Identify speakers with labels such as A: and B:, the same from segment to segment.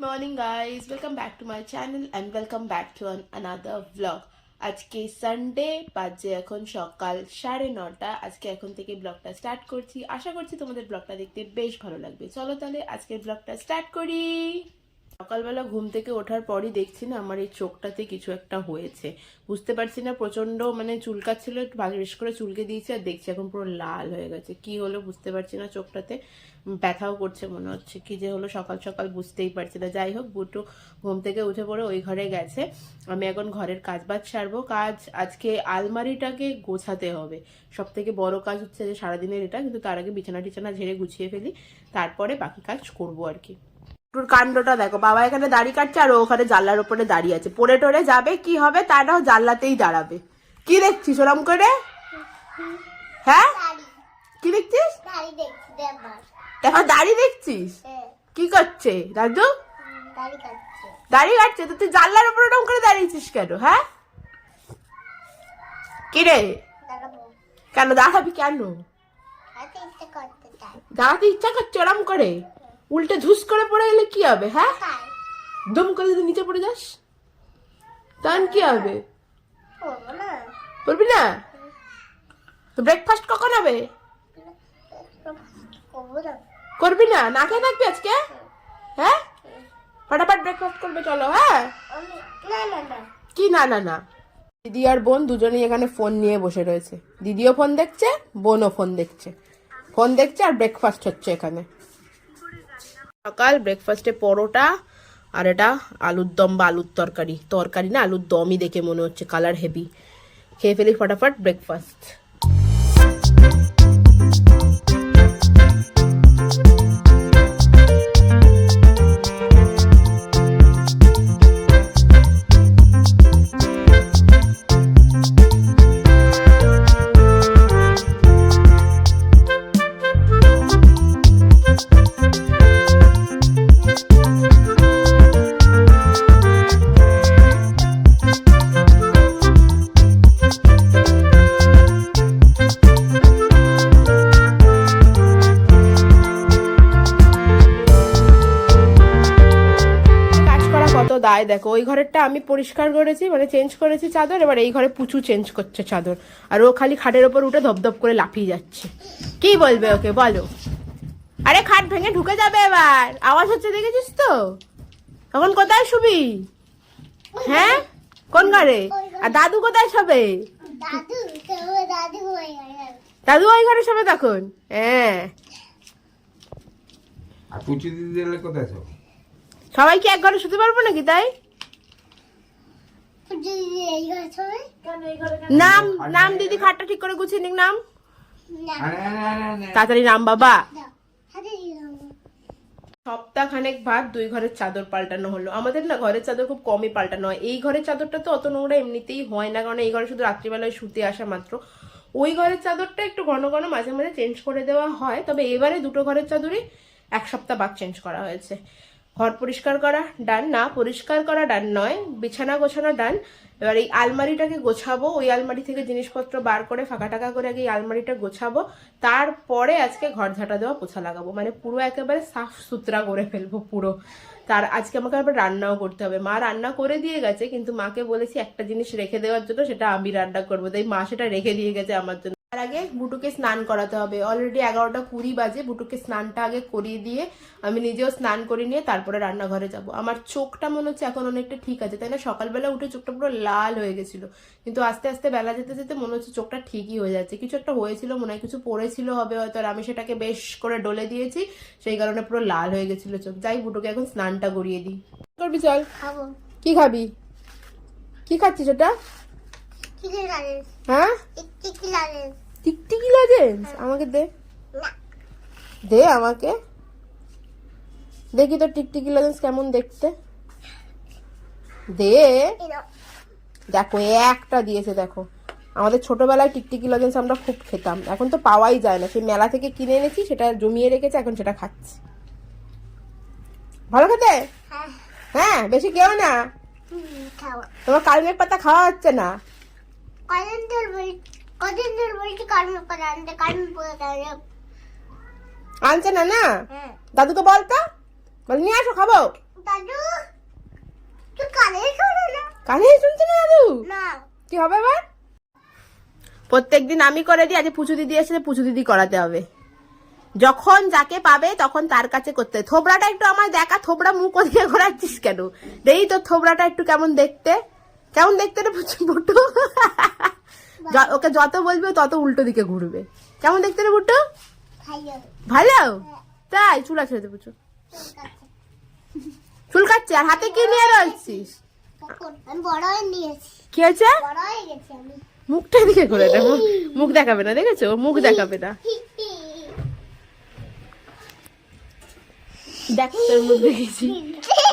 A: Morning guys, welcome back to my channel and welcome back to another vlog. আজকে Sunday, বাজে এখন সকাল 9:30। আজকে এখন থেকে ব্লগটা স্টার্ট করছি। আশা করছি তোমাদের ব্লগটা দেখতে বেশ ভালো লাগবে। চলো তাহলে আজকের ব্লগটা স্টার্ট করি। সকালবেলা ঘুম থেকে ওঠার পরই দেখছি না আমার এই চোখটাতে কিছু একটা হয়েছে, বুঝতে পারছি না। প্রচন্ড চুলকাচ্ছিল, একটু বেশ করে চুলকে দিয়েছি আর দেখছি এখন পুরো লাল হয়ে গেছে। কি হলো বুঝতে পারছি না, চোখটাতে ব্যথাও করছে মনে হচ্ছে। কি যে হলো সকাল সকাল বুঝতেই পারছি না। যাই হোক, বুটু ঘুম থেকে উঠে পড়ে ওই ঘরে গেছে। আমি এখন ঘরের কাজ বাজ সারবো। আজকে আলমারিটাকে গোছাতে হবে। সব থেকে বড় কাজ হচ্ছে যে সারাদিনের এটা, কিন্তু তার আগে বিছানা টিছানা ঝেড়ে গুছিয়ে ফেলি, তারপরে বাকি কাজ করবো আর কি। কাণ্ডটা দেখো, বাবা এখানে দাড়ি কাটছে আর ওখানে জানলার উপরে দাঁড়িয়ে আছে। পড়ে টরে যাবে কি হবে, তা নাও জানলাতেই দাঁড়াবে। কি দেখছিস ওরম করে? হ্যাঁ কি দেখছিস? দেখো দাড়ি দেখছিস? কি করছে দাদু? দাড়ি কাটছে। তো তুই জানলার উপরে ওরম করে দাঁড়িয়েছিস কেন? হ্যাঁ কি রে, কেন দাঁড়াবি? কেন দাঁড়াতে ইচ্ছা করছে ওরম করে? উল্টে ধুস করে পড়ে গেলে কি হবে? হ্যাঁ দম করে যদি নিচে পড়ে যাস তখন কি হবে? বলবি না? তো ব্রেকফাস্ট কখন হবে? করবি না? না খেয়ে থাকবি আজকে? হ্যাঁ ফটাফট ব্রেকফাস্ট করবে চলো। হ্যাঁ কি না না না, দিদি আর বোন দুজনেই এখানে ফোন নিয়ে বসে রয়েছে। দিদিও ফোন দেখছে, বোনও ফোন দেখছে আর ব্রেকফাস্ট হচ্ছে এখানে। সকাল ব্রেকফাস্টে পরোটা আর এটা আলুর দম বা আলুর তরকারি না, আলুর দমই দেখে মনে হচ্ছে, কালার হেভি। খেয়ে ফেলি ফটাফট ব্রেকফাস্ট। দায় দেখো, ওই ঘরেরটা আমি পরিষ্কার করেছি, চেঞ্জ করেছি চাদর। এবার এই ঘরে পুচু চেঞ্জ করছে চাদর, আর ও খালি খাটের ওপর উঠে ধপধপ করে লাফিয়ে যাচ্ছে। কি বলবে ওকে বলো? আরে খাট ভেঙে ঢুকে যাবে এবার, আওয়াজ হচ্ছে দেখেছিস তো? তখন কোথায় শুবি? হ্যাঁ কোন ঘরে? আর দাদু কোথায় শোবে? দাদু ওই ঘরে শোবে তখন। হ্যাঁ
B: পুচু দিদি দিলে কোথায় শোবে?
A: সবাই কি এক ঘরে শুতে পারবো নাকি? তাই নাম দিদি খাটটা ঠিক করে গুছিয়ে নিক। নাম তাড়াতাড়ি নাম বাবা। সপ্তাহখানেক ভাত 2 ঘরের চাদর পাল্টানো হলো। আমাদের না ঘরের চাদর খুব কমই পাল্টানো হয়। এই ঘরের চাদরটা তো অত নোংরা এমনিতেই হয় না, কারণ এই ঘরে শুধু রাত্রিবেলায় শুতে আসা মাত্র। ওই ঘরের চাদরটা একটু ঘন ঘন মাঝে মাঝে চেঞ্জ করে দেওয়া হয়, তবে এবারে 2টো ঘরের চাদরই 1 সপ্তাহ বাদ চেঞ্জ করা হয়েছে। ঘর পরিষ্কার করা ডান, না পরিষ্কার করা ডান নয়, বিছানা গোছানো ডান। এবার এই আলমারিটাকে গোছাবো, ওই আলমারি থেকে জিনিসপত্র বার করে ফাঁকা টাকা করে আগে এই আলমারিটা গোছাবো, তারপরে আজকে ঘর ঝাঁটা দেওয়া পোছা লাগাবো, পুরো একেবারে সাফ সুতরা করে ফেলবো পুরো। তার আজকে আমাকে আবার রান্নাও করতে হবে। মা রান্না করে দিয়ে গেছে, কিন্তু মাকে বলেছি একটা জিনিস রেখে দেওয়ার জন্য, সেটা আমি রান্না করবো। তাই মা সেটা রেখে দিয়ে গেছে আমার জন্য। তার আগে বুটুকে স্নান করাতে হবে। অলরেডি 11:20 বাজে। বুটুকে স্নানটা আগে করিয়ে দিয়ে আমি নিজেও স্নান করে নিয়ে তারপরে রান্নাঘরে যাব। আমার চোখটা মনে হচ্ছে এখন অনেকটা ঠিক আছে, তাই না? সকালবেলা উঠে চোখটা পুরো লাল হয়ে গেছিল, কিন্তু আস্তে আস্তে বেলা যেতে যেতে মনে হচ্ছে চোখটা ঠিকই হয়ে যাচ্ছে। কিছু একটা হয়েছিল মনে হয়, কিছু পড়েছিল হবে হয়তো, আর আমি সেটাকে বেশ করে ডলে দিয়েছি, সেই কারণে পুরো লাল হয়ে গেছিল চোখ। যাই বুটুকে এখন স্নানটা করিয়ে দিই। করবি চল। কি খাবি? কি খাচ্ছিস ওটা? হ্যাঁ টিকটিকি লজেন্স আমাকে দে, দে আমাকে দেখি তো টিকটিকি লজেন্স কেমন দেখতে। দে, দেখো একটা দিয়েছে। দেখো আমাদের ছোটবেলায় টিকটিকি লজেন্স আমরা খুব খেতাম, এখন তো পাওয়াই যায় না। সেই মেলা থেকে কিনে এনেছি, সেটা জমিয়ে রেখেছে, এখন সেটা খাচ্ছি। ভালো খেতে? হ্যাঁ বেশি কেউ না, তোমার কালমেঘ পাতা খাওয়া হচ্ছে না। আনছে না? না দাদুকে বলতো, বল নিয়ে আসো খাবো।
C: দাদু তুই কানে শোনো না?
A: কানে শুনছি না দাদু?
C: না
A: কি হবে এবার? প্রত্যেকদিন আমি করে দিই, আজকে পুচু দিদি এসে পুচু দিদি করাতে হবে। যখন যাকে পাবে তখন তার কাছে করতে হয়। থোবড়াটা একটু আমায় দেখা, থোবড়া মুখ ওদিকে ঘোরাচ্ছিস কেন? দেই তোর থোবড়াটা একটু কেমন দেখতে, কেমন দেখতে রে বুটু? ওকে যত বলবে তত উল্টো দিকে ঘুরবে। কেমন দেখতে রে বুটু?
C: ভালো
A: ভালো? তাই চুল আছে রে বুচু? চুল কাটছে আর হাতে কি নিয়ে রয়েছিস?
C: আমি বড় হয়ে নিয়েছি,
A: কি হয়েছে?
C: বড় হয়ে গেছি আমি।
A: মুখটা দিকে করে দে, মুখ দেখাবে না, দেখেছো? ওর মুখ দেখাবে না। দেখ তোর মুখ দেখেছি,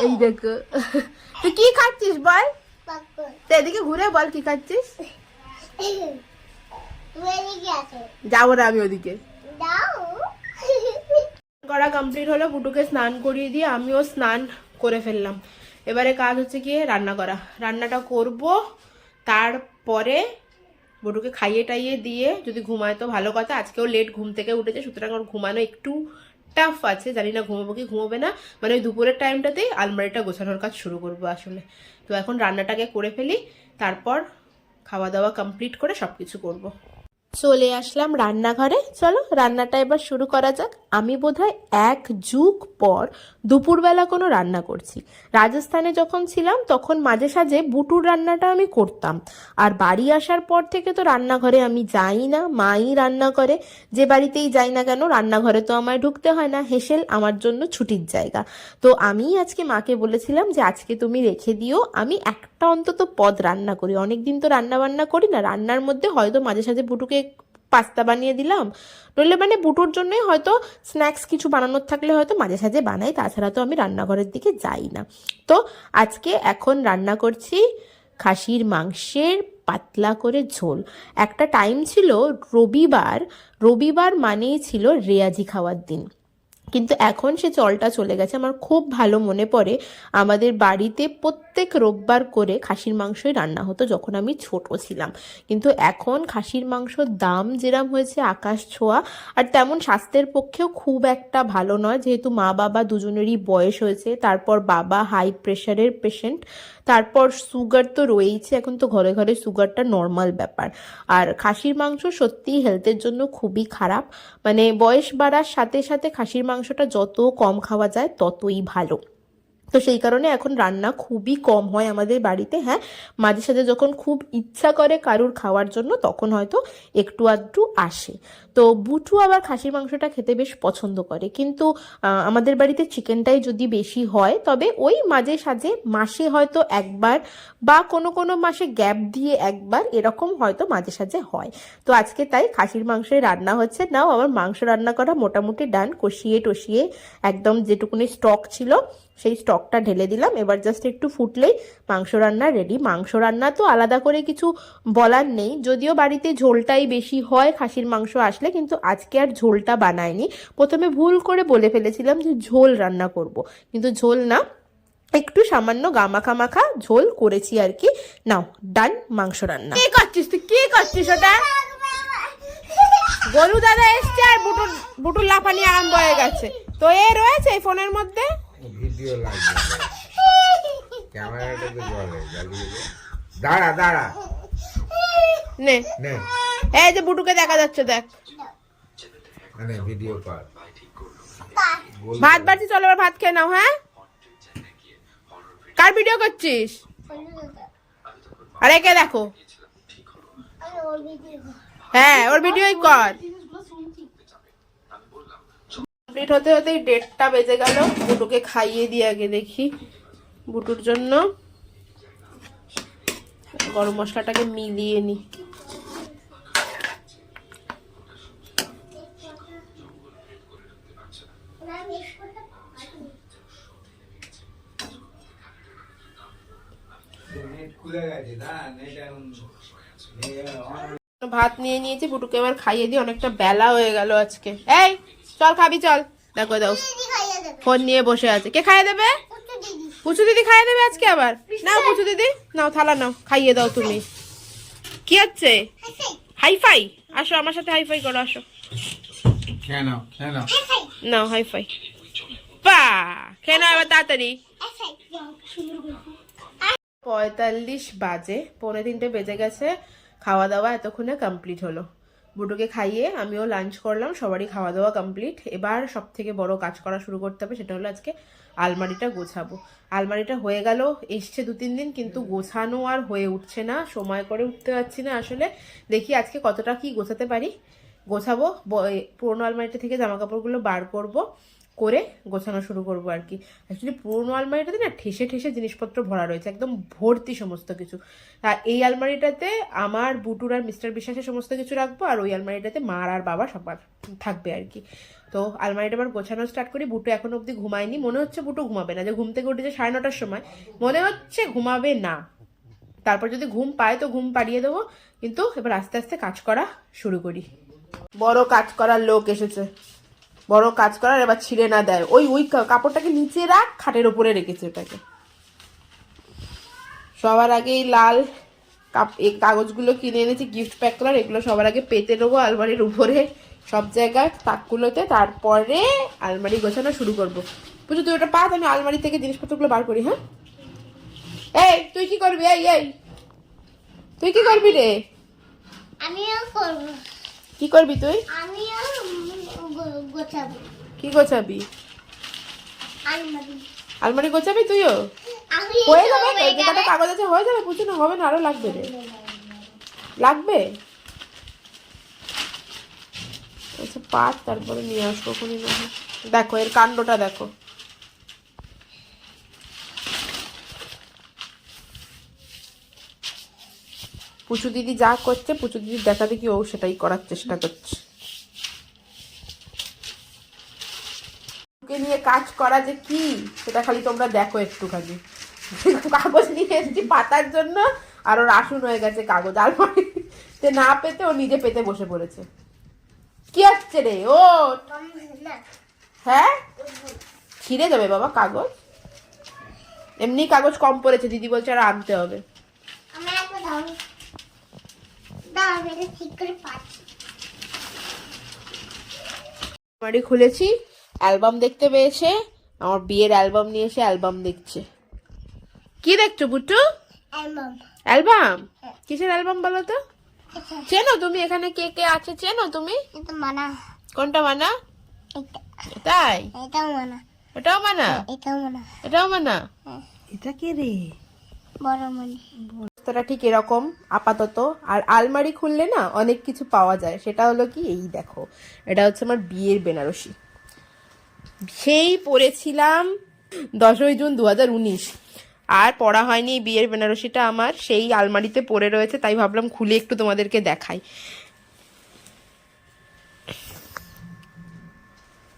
A: এই দেখো। তুই কি খাচ্ছিস বল?
C: পাপড়
A: তো এদিকে ঘুরে বল কি খাচ্ছিস?
C: তুমি এদিকে আসো,
A: যাবো না আমি ওদিকে।
C: দাও।
A: করা কমপ্লিট হলো, বুটুকে স্নান করিয়ে দিয়ে আমিও স্নান করে ফেললাম। এবারে কাজ হচ্ছে গিয়ে রান্না করা। রান্নাটা করব, তারপরে বুটুকে খাইয়ে টাইয়ে দিয়ে যদি ঘুমায় তো ভালো কথা। আজকেও লেট ঘুম থেকে উঠেছে, সুতরাং ওর ঘুমানো একটু টাফ আছে। জানি না ঘুমাবো কি ঘুমাবে না, মানে ওই দুপুরের টাইমটাতেই আলমারিটা গোছানোর কাজ শুরু করবো আসলে। তো এখন রান্নাটাকে করে ফেলি, তারপর খাওয়া দাওয়া কমপ্লিট করে সবকিছু করবো। চলে আসলাম রান্নাঘরে, চলো রান্নাটা এবার শুরু করা যাক। আমি বোধহয় 1 যুগ পর দুপুরবেলা কোনো রান্না করছি। রাজস্থানে যখন ছিলাম তখন মাঝে সাঝে বুটুর রান্নাটা আমি করতাম, আর বাড়ি আসার পর থেকে তো রান্নাঘরে আমি যাই না, মাই রান্না করে। যে বাড়িতেই যাই না কেন রান্নাঘরে তো আমায় ঢুকতে হয় না, হেসেল আমার জন্য ছুটির জায়গা। তো আমি আজকে মাকে বলেছিলাম যে আজকে তুমি রেখে দিও, আমি একটা অন্তত পদ রান্না করি। অনেকদিন তো রান্না বান্না করি না, রান্নার মধ্যে হয়তো মাঝে সাঝে বুটুকে পাস্তা বানিয়ে দিলাম, নইলে মানে বুটুর জন্যই হয়তো স্ন্যাক্স কিছু বানানোর থাকলে হয়তো মাঝে সাঝে বানাই, তাছাড়া তো আমি রান্নাঘরের দিকে যাই না। তো আজকে এখন রান্না করছি খাসির মাংসের পাতলা করে ঝোল। একটা টাইম ছিল রবিবার, রবিবার মানেই ছিল রেয়াজি খাওয়ার দিন, কিন্তু এখন সে চলটা চলে গেছে। আমার খুব ভালো মনে পড়ে আমাদের বাড়িতে প্রত্যেক রোববার করে খাসির মাংসই রান্না হতো যখন আমি ছোট ছিলাম। কিন্তু এখন খাসির মাংসর দাম যেরম হয়েছে আকাশ ছোঁয়া, আর তেমন স্বাস্থ্যের পক্ষেও খুব একটা ভালো নয়, যেহেতু মা বাবা দুজনেরই বয়স হয়েছে, তারপর বাবা হাই প্রেশারের পেশেন্ট, তারপর সুগার তো রয়েইছে। এখন তো ঘরে ঘরে সুগারটা নর্মাল ব্যাপার। আর খাসির মাংস সত্যিই হেলথের জন্য খুবই খারাপ, মানে বয়স বাড়ার সাথে সাথে খাসির মাংসটা যত কম খাওয়া যায় ততই ভালো। তো সেই কারণে এখন রান্না খুবই কম হয় আমাদের বাড়িতে। হ্যাঁ, মাঝে সাঝে যখন খুব ইচ্ছা করে কারুর খাওয়ার জন্য তখন হয়তো একটু আধটু আসে। তো বুটু আবার খাসির মাংসটা খেতে বেশ পছন্দ করে, কিন্তু আমাদের বাড়িতে চিকেনটাই যদি বেশি হয় তবে ওই মাঝে সাঝে মাসে হয়তো একবার, বা কোনো কোনো মাসে গ্যাপ দিয়ে একবার, এরকম হয়তো মাঝে সাঝে হয়। তো আজকে তাই খাসির মাংসই রান্না হচ্ছে। নাও আমার মাংস রান্না করা মোটামুটি ডান, কষিয়ে টষিয়ে একদম যেটুকুনি স্টক ছিল সেই স্টকটা ঢেলে দিলাম। এবার জাস্ট একটু ফুটলেই মাংস রান্না রেডি। মাংস রান্না তো আলাদা করে কিছু বলার নেই, যদিও বাড়িতে ঝোলটাই বেশি হয় খাসির মাংস আসলে, কিন্তু আজকে আর ঝোলটা বানাইনি। প্রথমে ভুল করে বলে ফেলেছিলাম যে ঝোল রান্না করব, কিন্তু ঝোল না, একটু সামান্য গামাখা মাখা ঝোল করেছি আর কি। নাও ডান মাংস রান্না। কি করছিস তুই, কি করছিস ওটা? গরু দাদা এসছে আর বুটুর লাফানি আরম্ভ হয়ে গেছে। তো এ রয়েছে এই ফোনের মধ্যে
B: ভিডিও লাগবে, ক্যামেরাটা তো জ্বলে, জ্বালিয়ে দে। দাঁড়া দাঁড়া,
A: নে
B: নে
A: এই যে বুটুকে দেখা যাচ্ছে, দেখ
B: নে ভিডিও কর।
A: ভাত বাড়ছি, চলো এবার ভাত খেয়ে নাও। হ্যাঁ, কার ভিডিও করছিস? আরে কে দেখো,
C: ওর ভিডিও
A: হ্যাঁ ওর ভিডিওই কর। কমপ্লিট হতে হতেই 1:30টা বেজে গেল। বুটুকে খাইয়ে দিয়ে আগে দেখি, বুটুর জন্য গরম মশলাটাকে মিলিয়ে নি।
B: খুলে গেছে না, নেট এখন
A: ভাত নিয়ে নিয়েছি, বুটুকে এবার খাইয়ে দিই, অনেকটা বেলা হয়ে গেল আজকে। এই চল খাবি চল। দেখো দাও
C: খাইয়ে দেবে,
A: ফোন নিয়ে বসে আছে। কে খাইয়ে দেবে?
C: একটু দিদি
A: পুচু দিদি খাইয়ে দেবে আজকে আবার। নাও পুচু দিদি, নাও থালা নাও, খাইয়ে দাও তুমি। কি হচ্ছে? হাইফাই? আসো আমার সাথে হাইফাই করো, আসো।
B: কেন কেন
A: নাও হাইফাই। বা কেন আবার তাড়াতাড়ি
C: আচ্ছা শুরু করবো
A: 45 বাজে, 2:45 বেজে গেছে। খাওয়া দাওয়া এতক্ষণে কমপ্লিট হলো। বুটুকে খাইয়ে আমিও লাঞ্চ করলাম, সবারই খাওয়া দাওয়া কমপ্লিট। এবার সব থেকে বড় কাজ করা শুরু করতে হবে, সেটা হলো আজকে আলমারিটা গোছাবো। আলমারিটা হয়ে গেল, এসছে 2-3 দিন, কিন্তু গোছানো আর হয়ে উঠছে না, সময় করে উঠতে পারছি না আসলে। দেখি আজকে কতটা কি গোছাতে পারি। গোছাবো, পুরোনো আলমারিটা থেকে জামা কাপড়গুলো বার করব, করে গোছানো শুরু করবো আর কি। অ্যাকচুয়ালি পুরোনো আলমারিটাতে না ঠেসে ঠেসে জিনিসপত্র ভরা রয়েছে, একদম ভর্তি সমস্ত কিছু। আর এই আলমারিটাতে আমার বুটুর আর মিস্টার বিশ্বাসের সমস্ত কিছু রাখবো, আর ওই আলমারিটাতে মার আর বাবা সবার থাকবে আর কি। তো আলমারিটা আবার গোছানো স্টার্ট করি। বুটু এখন অবধি ঘুমায়নি, মনে হচ্ছে বুটু ঘুমাবে না, যে ঘুম থেকে উঠেছে 9:30-র সময়, মনে হচ্ছে ঘুমাবে না। তারপর যদি ঘুম পায় তো ঘুম পাড়িয়ে দেবো, কিন্তু এবার আস্তে আস্তে কাজ করা শুরু করি। বড় কাজ করার লোক এসেছে, বড় কাজ করার, এবার ছিঁড়ে না দেয়। ওই ওই কাপড়টাকে নিচে রাখ, খাটের উপরে রেখেছে ওটাকে। সবার আগে এই লাল এই কাগজগুলো কিনে এনেছি গিফট প্যাক করার, এগুলো সবার আগে পেতে দেবো আলমারির উপরে সব জায়গায় তাকগুলোতে, তারপরে আলমারি গোছানো শুরু করবো। বুঝলি তুই ওটা পাত, আমি আলমারি থেকে জিনিসপত্রগুলো বার করি। হ্যাঁ, এই তুই কি করবি? এই তুই কি করবি রে?
C: আমিও করবো,
A: কি করবি তুই?
C: আমিও গোছাবো
A: কি গোছাবি?
C: আলমারি।
A: আলমারি গোছাবি তুইও?
C: আমি
A: হয়ে যাবে তো, যে কটা কাগজ আছে হয়ে যাবে, বুঝি না হবে না, আরো লাগবে রে, লাগবে। আচ্ছা পাত, তারপরে নিয়ে আসবো ওখানে। দেখো এর কাণ্ডটা দেখো। পুচু দিদি যা করছে, পুচু দিদি দেখা দেখি ও সেটাই করার চেষ্টা করছে। ওকে নিয়ে কাজ করা যে কি, সেটা খালি তোমরা দেখো একটুখানি। কাগজ নিয়ে এসেছি পাতার জন্য, আর ওর আসন হয়ে গেছে কাগজ। আলমারিতে না পেতে ও নিজে পেতে বসে পড়েছে। কি হচ্ছে রে ও? হ্যাঁ, ছিঁড়ে যাবে বাবা কাগজ, এমনি কাগজ কম পড়েছে, দিদি বলছে আর আনতে হবে।
C: আমার একটা দাও, দাও আমি এটা ঠিক করে পাচ্ছি।
A: আলমারি খুলেছি, অ্যালবাম দেখতে পেয়েছে, আমার বিয়ের অ্যালবাম নিয়ে এসে অ্যালবাম দেখছে। কি দেখছো বুটু?
C: অ্যালবাম।
A: অ্যালবাম? কিসের অ্যালবাম বলো তো? চেনো তুমি এখানে কে কে আছে? চেনো তুমি?
C: এটা মানা,
A: কোনটা মানা?
C: এটা,
A: তাই?
C: এটাও মানা,
A: এটাও মানা?
C: এটাও মানা,
A: এটাও মানা?
D: এটা কে রে?
C: বড় মনি।
A: অবস্থাটা ঠিক এরকম আপাতত। আর আলমারি খুললে না অনেক কিছু পাওয়া যায়, সেটা হলো কি, এই দেখো, এটা হচ্ছে আমার বিয়ের বেনারসি। সেই পরেছিলাম 10ই জুন 2019, আর পড়া হয়নি। এই বিয়ের বেনারসিটা আমার সেই আলমারিতে পড়ে রয়েছে, তাই ভাবলাম খুলে একটু তোমাদেরকে দেখাই।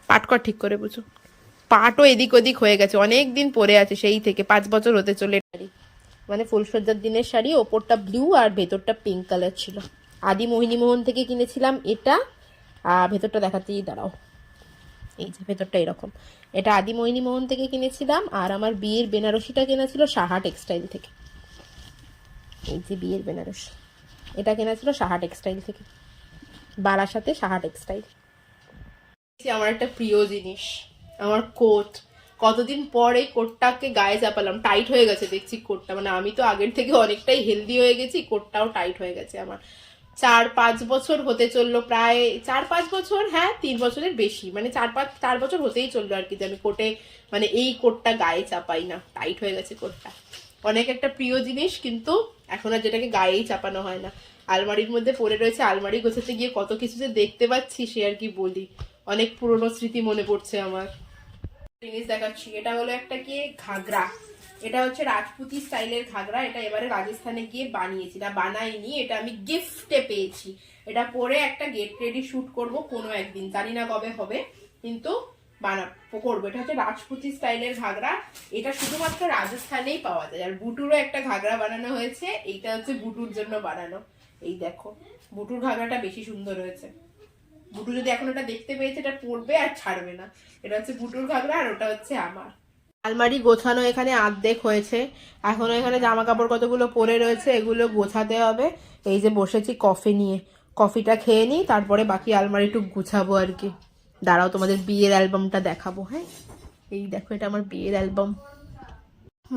A: পাট কর ঠিক করে, বুঝো, পাটও এদিক ওদিক হয়ে গেছে, অনেক দিন পরে আছে, সেই থেকে 5 বছর হতে চলে। মানে ফুলসজ্জার দিনের শাড়ি, ওপরটা ব্লু আর ভেতরটা পিঙ্ক কালার ছিল। আদি মোহিনী মোহন থেকে কিনেছিলাম এটা। ভেতরটা দেখাতেই দাঁড়াও, এই যে ভেতরটা এরকম। এটা আদি মোহিনী মোহন থেকে কিনেছিলাম। আর আমার বিয়ের বেনারসিটা কেনা ছিল সাহা টেক্সটাইল থেকে। এই যে বিয়ের বেনারসি, এটা কেনা ছিল সাহা টেক্সটাইল থেকে, বারাসাতে সাহা টেক্সটাইল। আমার একটা প্রিয় জিনিস, আমার কোট। কতদিন পর এই কোটটাকে গায়ে চাপালাম, টাইট হয়ে গেছে দেখছি কোটটা। মানে আমি তো আগের থেকে অনেকটাই হেলদি হয়ে গেছি, কোটটাও টাইট হয়ে গেছে আমার। 4-5 বছর হতে চললো, প্রায় 4-5 বছর, হ্যাঁ 3 বছরের বেশি, মানে 4 বছর হতেই চললো আর কি, যে আমি কোটে, মানে এই কোটটা গায়ে চাপাই না, টাইট হয়ে গেছে কোটটা। অনেক একটা প্রিয় জিনিস, কিন্তু এখন আর যেটাকে গায়েই চাপানো হয় না, আলমারির মধ্যে পড়ে রয়েছে। আলমারি গোছাতে গিয়ে কত কিছু যে দেখতে পাচ্ছি, সে আর কি বলি। অনেক পুরনো স্মৃতি মনে পড়ছে আমার। জিনিস দেখাচ্ছি, এটা হলো একটা কি ঘাগরা, এটা হচ্ছে রাজপুতি স্টাইলের ঘাগরা। এটা এবারে রাজস্থানে গিয়ে বানিয়েছি, না বানাইনি, এটা আমি গিফটে পেয়েছি। এটা পরে একটা গেট রেডি শুট করব কোনো একদিন, জানি না কবে হবে, কিন্তু করবো। এটা হচ্ছে রাজপুতি স্টাইলের ঘাগরা, এটা শুধুমাত্র রাজস্থানেই পাওয়া যায়। আর বুটুরও একটা ঘাগরা বানানো হয়েছে, এইটা হচ্ছে বুটুর জন্য বানানো। এই দেখো, বুটুর ঘাগরাটা বেশি সুন্দর হয়েছে। বুটু যদি এখন ওটা দেখতে পেয়েছে, এটা পরবে আর ছাড়বে না। এটা হচ্ছে বুটুর ঘাগরা, আর ওটা হচ্ছে আমার। আলমারি গোছানো এখানে অর্ধেক হয়েছে, এখনো এখানে জামা কাপড় কতগুলো পরে রয়েছে, এগুলো গোছাতে হবে। এই যে বসেছি কফি নিয়ে, কফিটা খেয়ে নিই, তারপরে বাকি আলমারিটুকু গুছাবো আর কি। দাঁড়াও তোমাদের বিয়ের অ্যালবামটা দেখাবো। হ্যাঁ, এই দেখো, এটা আমার বিয়ের অ্যালবাম।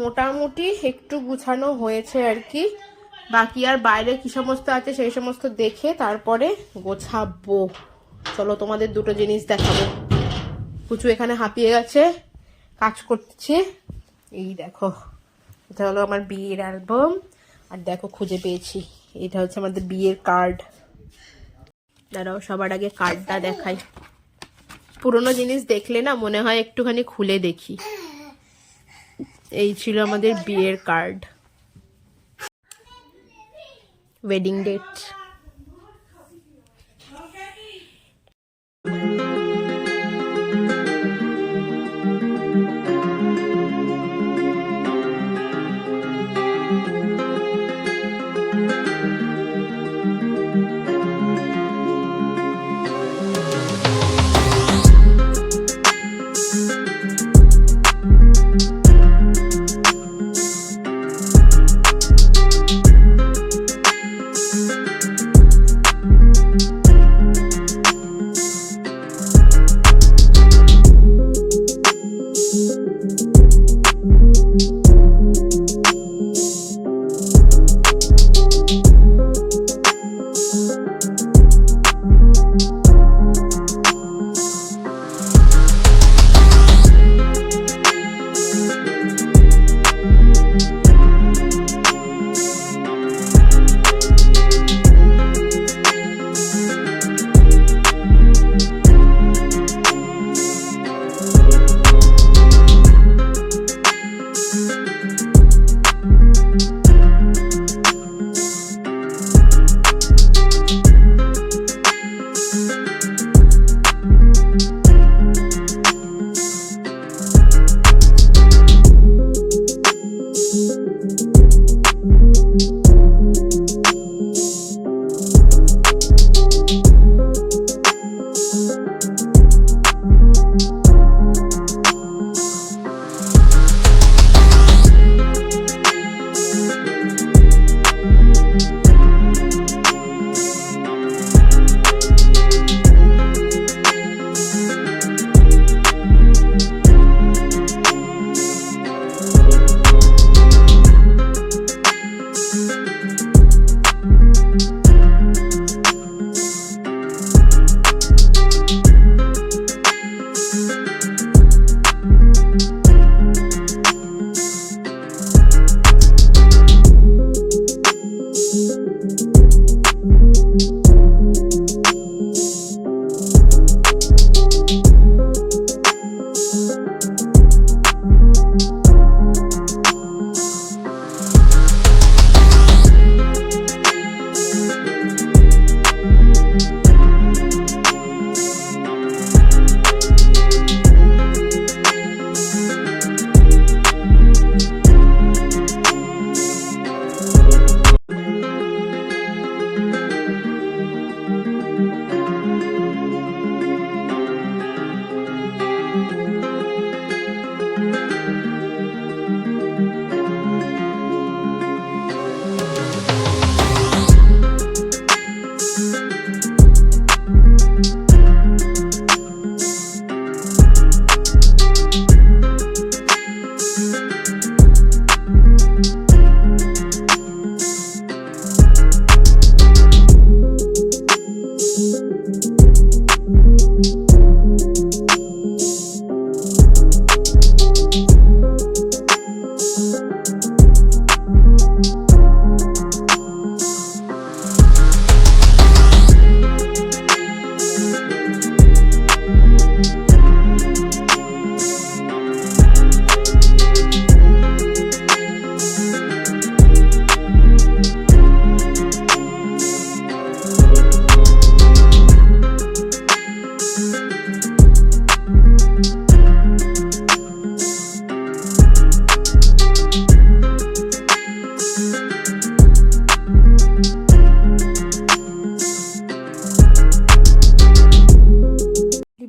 A: মোটামুটি একটু গুছানো হয়েছে আর কি, বাকি আর বাইরে কি সমস্ত আছে সেই সমস্ত দেখে তারপরে গোছাবো। চলো তোমাদের দুটো জিনিস দেখাবো। পুচু এখানে হাঁপিয়ে গেছে, কাজ করছে। এই দেখো, এটা হলো আমার বিয়ের অ্যালবাম। আর দেখো খুঁজে পেয়েছি, এটা হচ্ছে আমাদের বিয়ের কার্ড। দাঁড়াও সবার আগে কার্ডটা দেখাই। পুরোনো জিনিস দেখলে না মনে হয় একটুখানি খুলে দেখি। এই ছিল আমাদের বিয়ের কার্ড, ওয়েডিং ডেট।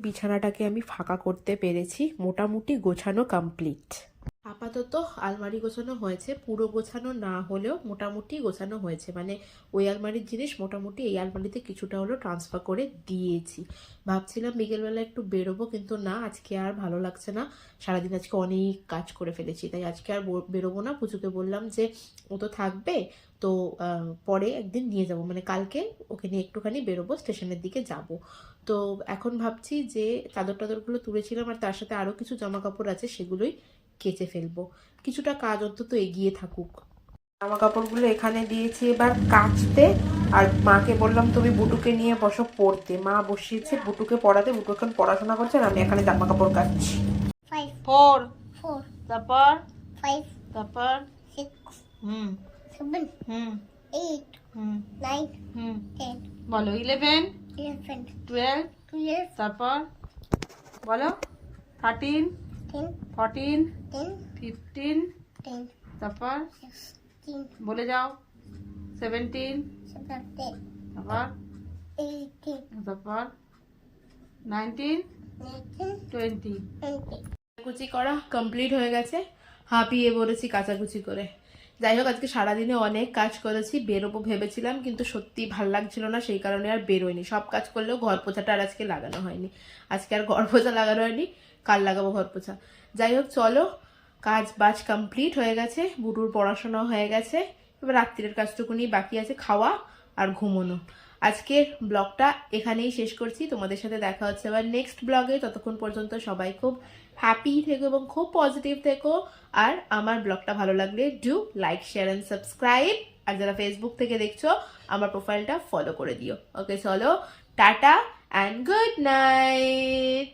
A: বিছানাটাকে আমি ফাঁকা করতে পেরেছি, মোটামুটি গোছানো কমপ্লিট। আপাতত আলমারি গোছানো হয়েছে, পুরো গোছানো না হলেও মোটামুটি গোছানো হয়েছে, মানে ওই আলমারির জিনিস মোটামুটি এই আলমারিতে কিছুটা হলেও ট্রান্সফার করে দিয়েছি। ভাবছিলাম বিকেলবেলা একটু বেরোবো, কিন্তু না, আজকে আর ভালো লাগছে না, সারাদিন আজকে অনেক কাজ করে ফেলেছি, তাই আজকে আর বেরোবো না। পুচুকে বললাম যে ও তো থাকবে, তো পরে একদিন নিয়ে যাব, মানে কালকে ওকে নিয়ে একটুখানি বেরোবো, স্টেশনের দিকে যাব। তো এখন ভাবছি যে চাদর টাদরগুলো তুলেছিলাম আর তার সাথে আরও কিছু জামা কাপড় আছে, সেগুলোই কেচে ফেলবো, কিছুটা কাজ অন্তত এগিয়ে থাকুক। জামা কাপড়গুলো এখানে দিয়েছি এবার কাচতে, আর মাকে বললাম তুমি বুটুকে নিয়ে বসো পড়তে। মা বসিয়েছে বুটুকে পড়াতে, বুটু এখন পড়াশোনা করছে আর আমি এখানে জামা কাপড় কাচ্ছি।
C: 5
A: 4
C: 4
A: তারপর
C: 5
A: তারপর
C: 6
A: হুম
C: 7
A: হুম
C: 8
A: হুম
C: 9
A: হুম
C: 10
A: বলো 11
C: 11
A: 12
C: 12
A: তারপর বলো 13
C: 10
A: 14
C: 10
A: 15
C: 10
A: তারপর
C: 16
A: বলে যাও 17
C: 17
A: তারপর
C: 18
A: তারপর 19
C: 19
A: 20
C: 20
A: কুচি করা কমপ্লিট হয়ে গেছে, হাঁপিয়ে পড়েছি কাচাকুচি করে। যাই হোক, আজকে সারাদিনে অনেক কাজ করেছি, বেরোবো ভেবেছিলাম কিন্তু সত্যি ভাল লাগছিল না, সেই কারণে আর বেরোয়নি। সব কাজ করলেও ঘর পোছাটা আর আজকে লাগানো হয়নি, আজকে আর ঘর পোছা লাগানো হয়নি, কাল লাগাবো ঘর পোছা। যাই হোক চলো, কাজ বাজ কমপ্লিট হয়ে গেছে, বুটুর পড়াশোনা হয়ে গেছে, এবার রাত্রির কাজটুকুনি বাকি আছে, খাওয়া আর ঘুমোনো। আজকের ব্লগটা এখানেই শেষ করছি, তোমাদের সাথে দেখা হচ্ছে আবার নেক্সট ব্লগে। ততক্ষণ পর্যন্ত সবাই খুব হ্যাপি থেকো এবং খুব পজিটিভ থেকো। আর আমার ব্লগটা ভালো লাগলে do like, share and subscribe. আর যারা ফেসবুক থেকে দেখছো আমার প্রোফাইলটা ফলো করে দিও। ওকে চলো, টাটা অ্যান্ড গুড নাইট।